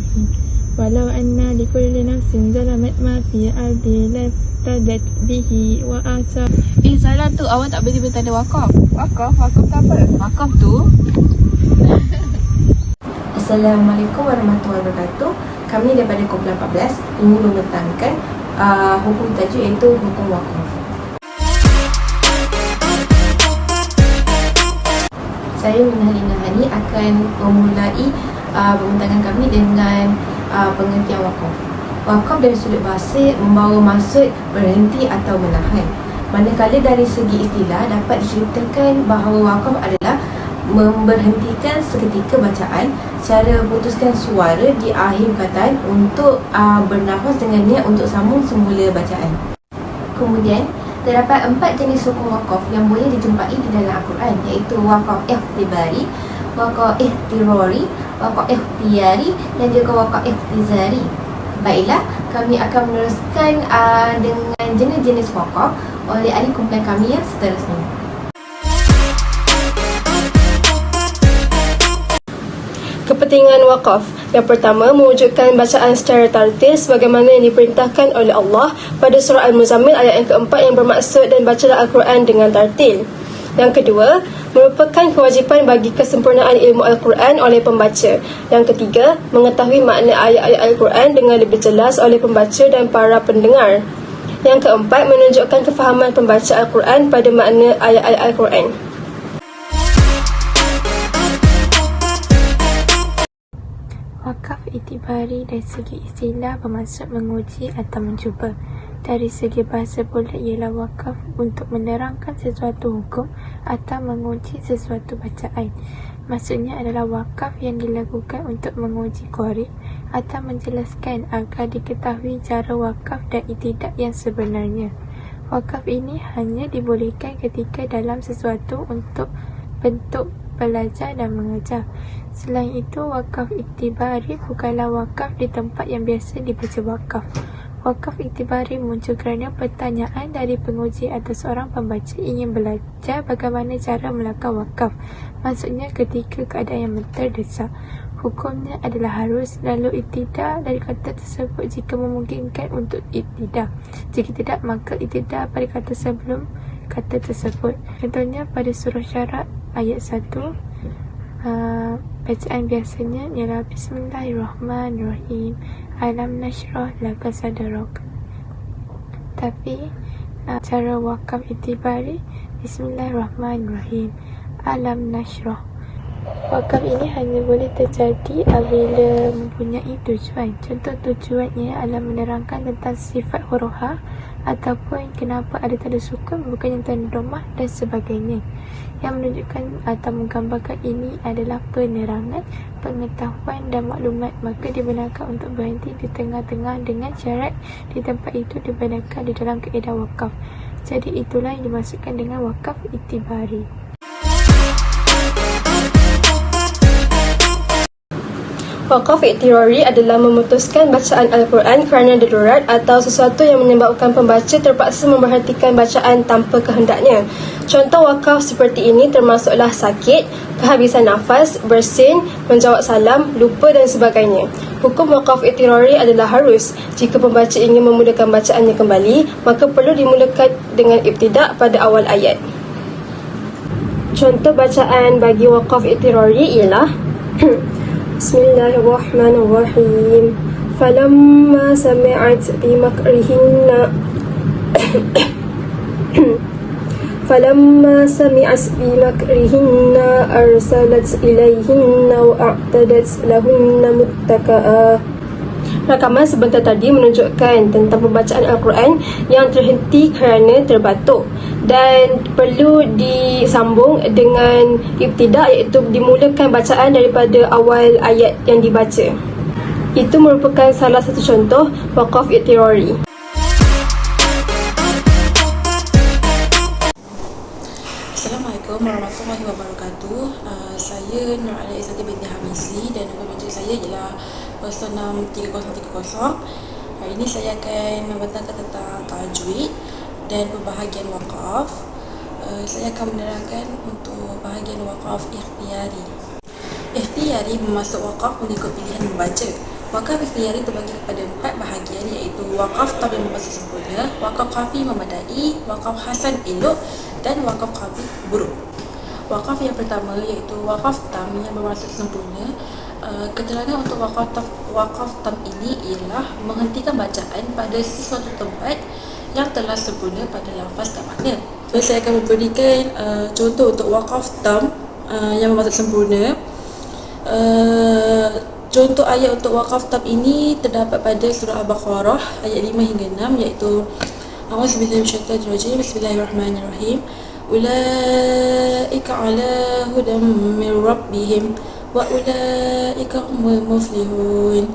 الرحيم ولو أن لكل نفس ظلمت ما في الأرض لافتدت به وآثار. Salah tu, awak tak boleh bertanda wakaf. Wakaf tu apa? Wakaf tu Assalamualaikum warahmatullahi wabarakatuh. Kami daripada Kumpulan 14 ingin membentangkan hukum tajuk iaitu hukum wakaf. Saya Minal Inahani akan memulai pembentangan kami dengan pengertian wakaf. Wakaf dari sudut bahasa membawa maksud berhenti atau menahan. Manakala dari segi istilah dapat diceritakan bahawa wakaf adalah memberhentikan seketika bacaan secara putuskan suara di akhir perkataan untuk bernafas dengan niat untuk sambung semula bacaan. Kemudian terdapat 4 jenis hukum wakaf yang boleh dijumpai di dalam Al-Quran, iaitu wakaf ikhtibari, wakaf ihtirari, wakaf ikhtiyari dan juga wakaf ikhtizari. Baiklah, kami akan meneruskan dengan jenis-jenis wakaf oleh ahli kumpulan kami yang seterusnya. Kepentingan wakaf. Yang pertama, mewujudkan bacaan secara tartil sebagaimana yang diperintahkan oleh Allah pada surah Al-Muzammil ayat yang keempat yang bermaksud dan bacalah Al-Quran dengan tartil. Yang kedua, merupakan kewajipan bagi kesempurnaan ilmu Al-Quran oleh pembaca. Yang ketiga, mengetahui makna ayat-ayat Al-Quran dengan lebih jelas oleh pembaca dan para pendengar. Yang keempat, menunjukkan kefahaman pembaca Al-Quran pada makna ayat-ayat Al-Quran. Wakaf itibari dari segi istilah bermaksud menguji atau mencuba. Dari segi bahasa pula ialah wakaf untuk menerangkan sesuatu hukum atau menguji sesuatu bacaan. Maksudnya adalah wakaf yang dilakukan untuk menguji qari atau menjelaskan agar diketahui cara wakaf dan iktidak yang sebenarnya. Wakaf ini hanya dibolehkan ketika dalam sesuatu untuk bentuk belajar dan mengajar. Selain itu, wakaf iktibari bukanlah wakaf di tempat yang biasa dibaca wakaf. Wakaf iktibari muncul kerana pertanyaan dari penguji atau seorang pembaca ingin belajar bagaimana cara melakukan wakaf. Maksudnya ketika keadaan yang terdesak. Hukumnya adalah harus, lalu iktidak dari kata tersebut jika memungkinkan untuk iktidak. Jika tidak, maka iktidak pada kata sebelum kata tersebut. Contohnya pada surah Syarat ayat 1, bacaan biasanya ialah Bismillahirrahmanirrahim, Alam nashrah laka sadrak. Tapi cara wakaf itibari Bismillahirrahmanirrahim, Alam nashrah. Wakaf ini hanya boleh terjadi apabila mempunyai tujuan. Contoh tujuannya adalah menerangkan tentang sifat huruf ha ataupun kenapa ada tanda sukun bukannya tanda dhammah dan sebagainya. Yang menunjukkan atau menggambarkan ini adalah penerangan, pengetahuan dan maklumat, maka dibenarkan untuk berhenti di tengah-tengah dengan syarat di tempat itu dibenarkan di dalam kaedah wakaf. Jadi itulah yang dimaksudkan dengan wakaf itibari. Wakaf iktirari adalah memutuskan bacaan Al-Quran kerana darurat atau sesuatu yang menyebabkan pembaca terpaksa memperhatikan bacaan tanpa kehendaknya. Contoh wakaf seperti ini termasuklah sakit, kehabisan nafas, bersin, menjawab salam, lupa dan sebagainya. Hukum wakaf iktirari adalah harus. Jika pembaca ingin memulakan bacaannya kembali, maka perlu dimulakan dengan ibtidak pada awal ayat. Contoh bacaan bagi wakaf iktirari ialah Bismillahirrahmanirrahim. Falamma sami'at bimakrihinna Falamma sami'at bimakrihinna arsalat ilayhinna wa a'tadat lahunna muttaka'a. Rakaman sebentar tadi menunjukkan tentang pembacaan Al-Quran yang terhenti kerana terbatuk dan perlu disambung dengan ibtidak, iaitu dimulakan bacaan daripada awal ayat yang dibaca. Itu merupakan salah satu contoh wakaf iktirari. Assalamualaikum warahmatullahi wabarakatuh. Saya Nur Alia Izzati binti Hamizi dan nombor meja saya ialah 063030. Hari ini saya akan membentangkan tentang tajwid dan pembahagian wakaf. Saya akan menerangkan untuk bahagian wakaf ikhtiyari. Ikhtiyari bermaksud wakaf mengikut pilihan membaca. Wakaf ikhtiyari terbagi kepada 4 bahagian, iaitu wakaf tam yang bermaksud sempurna, wakaf kafi memadai, wakaf hasan elok dan wakaf kafi buruk. Wakaf yang pertama iaitu wakaf tam yang bermaksud sempurna. Keterangan untuk wakaf tam ini ialah menghentikan bacaan pada sesuatu tempat yang telah sempurna pada lafaz dan makna. So, saya akan memberikan contoh untuk wakaf tam yang bermaksud sempurna. Contoh ayat untuk wakaf tam ini terdapat pada surah Al-Baqarah ayat 5 hingga 6, iaitu A'udzubillahi minasyaitonirrajim. Bismillahirrahmanirrahim. Ulaika ala hudam min rabbihim wa ulaika humul muflihun.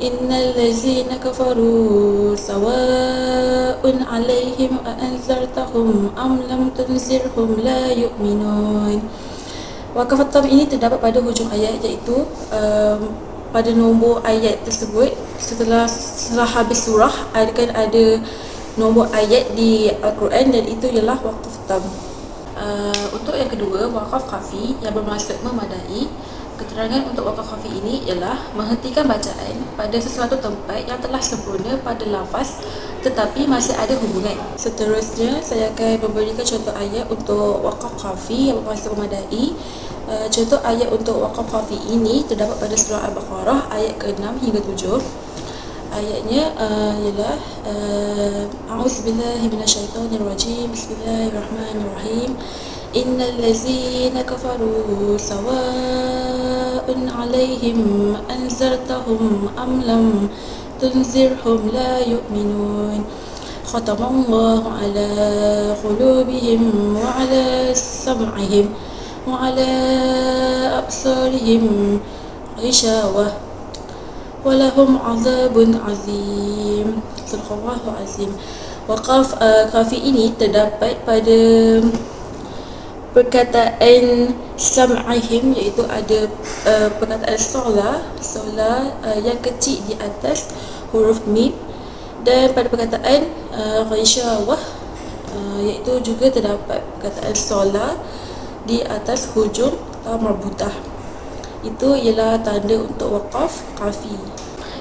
Innal ladzina kafaru sawa'un 'alaihim a anzartahum am lam tunzirhum la yu'minun. Wakaf tam ini terdapat pada hujung ayat, iaitu pada nombor ayat tersebut setelah habis surah akan ada nombor ayat di Al-Quran, dan itu ialah wakaf tam. Untuk yang kedua, wakaf kafi yang bermaksud memadai. Keterangan untuk wakaf kafi ini ialah menghentikan bacaan pada sesuatu tempat yang telah sempurna pada lafaz tetapi masih ada hubungan. Seterusnya, saya akan memberikan contoh ayat untuk wakaf kafi yang bermaksud memadai. Contoh ayat untuk wakaf kafi ini terdapat pada surah Al-Baqarah ayat ke-6 hingga 7. Ayatnya ialah A'udzubillahi minasyaitonirrajim. Bismillahirrahmanirrahim. Innal ladzina kafaru sawa'un 'alaihim anzartahum am lam tunzirhum la yu'minun. Khatamallahu 'ala qulubihim wa 'ala sam'ihim wa 'ala absarihim ghishawah wa lahum 'adzabun 'azim. Sadaqallahu 'azim. Wakaf kafi ini terdapat pada perkataan sam'ihim, iaitu ada perkataan sola yang kecil di atas huruf mim, dan pada perkataan ghishawah iaitu juga terdapat perkataan sola di atas hujung marbutah. Itu ialah tanda untuk wakaf kafi.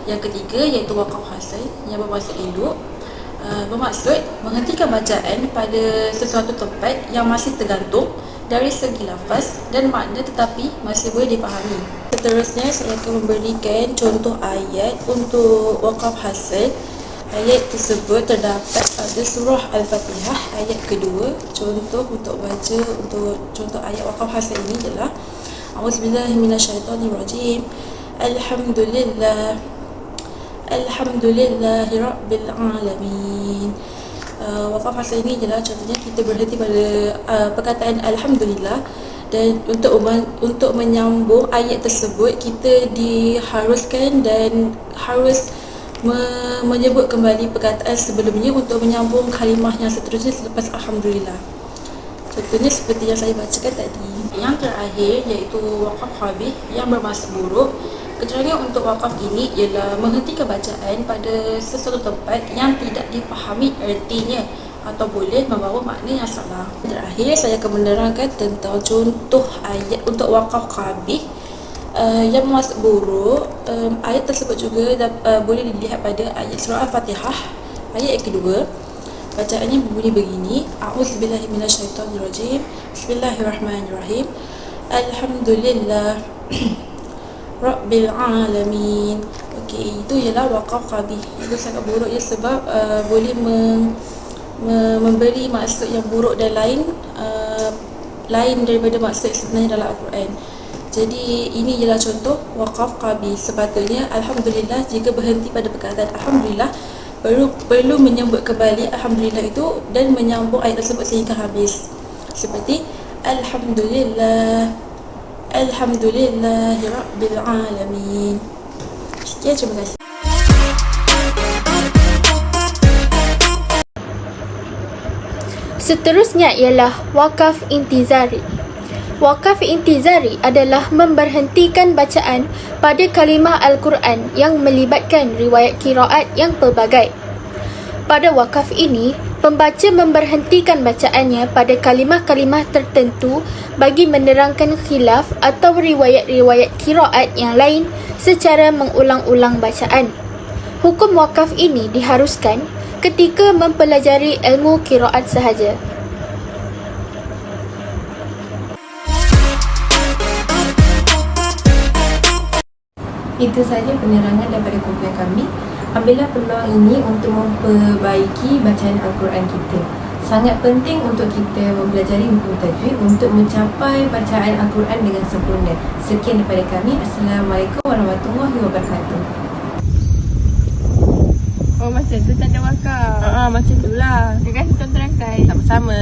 Yang ketiga iaitu wakaf hasan yang bermaksud elok. Bermaksud menghentikan bacaan pada sesuatu tempat yang masih tergantung dari segi lafaz dan makna tetapi masih boleh dipahami. Seterusnya, saya akan memberikan contoh ayat untuk wakaf hasan. Ayat tersebut terdapat pada surah Al-Fatihah ayat kedua. Contoh untuk baca untuk contoh ayat wakaf hasan ini adalah A'udzubillahi minasyaitonirrajim. Alhamdulillahi rabbil alamin. Wakaf hasan ini adalah contohnya kita berhenti pada perkataan alhamdulillah, dan untuk menyambung ayat tersebut kita diharuskan dan harus menyebut kembali perkataan sebelumnya untuk menyambung kalimah yang seterusnya selepas alhamdulillah. Contohnya seperti yang saya bacakan tadi. Yang terakhir iaitu wakaf khabih yang bermaksud buruk. Keterangan untuk wakaf ini ialah menghentikan bacaan pada sesuatu tempat yang tidak dipahami artinya atau boleh membawa makna yang salah. Terakhir, saya akan menerangkan tentang contoh ayat untuk wakaf khabih yang bermaksud buruk. Ayat tersebut juga boleh dilihat pada ayat surah Al-Fatihah ayat yang kedua. Bacaannya berbunyi begini: A'udzubillahi minasyaitonirrajim. Bismillahirrahmanirrahim. Alhamdulillah rabbil alamin. Okey, itu ialah wakaf khabih. Itu sangat buruk ya, sebab boleh memberi maksud yang buruk dan lain daripada maksud sebenarnya dalam Al-Quran. Jadi ini ialah contoh wakaf khabih. Sepatutnya alhamdulillah, jika berhenti pada perkataan alhamdulillah, perlu menyebut kembali alhamdulillah itu dan menyambung ayat tersebut sehingga habis. Seperti Alhamdulillahi rabbil alamin. Sekian, terima kasih. Seterusnya ialah wakaf intizari. Wakaf intizari adalah memberhentikan bacaan pada kalimah Al-Quran yang melibatkan riwayat qiraat yang pelbagai. Pada wakaf ini, Pembaca memberhentikan bacaannya pada kalimah-kalimah tertentu bagi menerangkan khilaf atau riwayat-riwayat qiraat yang lain secara mengulang-ulang bacaan. Hukum wakaf ini diharuskan ketika mempelajari ilmu qiraat sahaja. Itu sahaja penerangan daripada kumpulan kami. Ambillah peluang ini untuk memperbaiki bacaan Al-Quran kita. Sangat penting untuk kita mempelajari hukum tajwid untuk mencapai bacaan Al-Quran dengan sempurna. Sekian daripada kami. Assalamualaikum warahmatullahi wabarakatuh. Oh, macam tu tak ada wakaf. Macam tu lah. Terima kasih tuan terangkan. Sama-sama.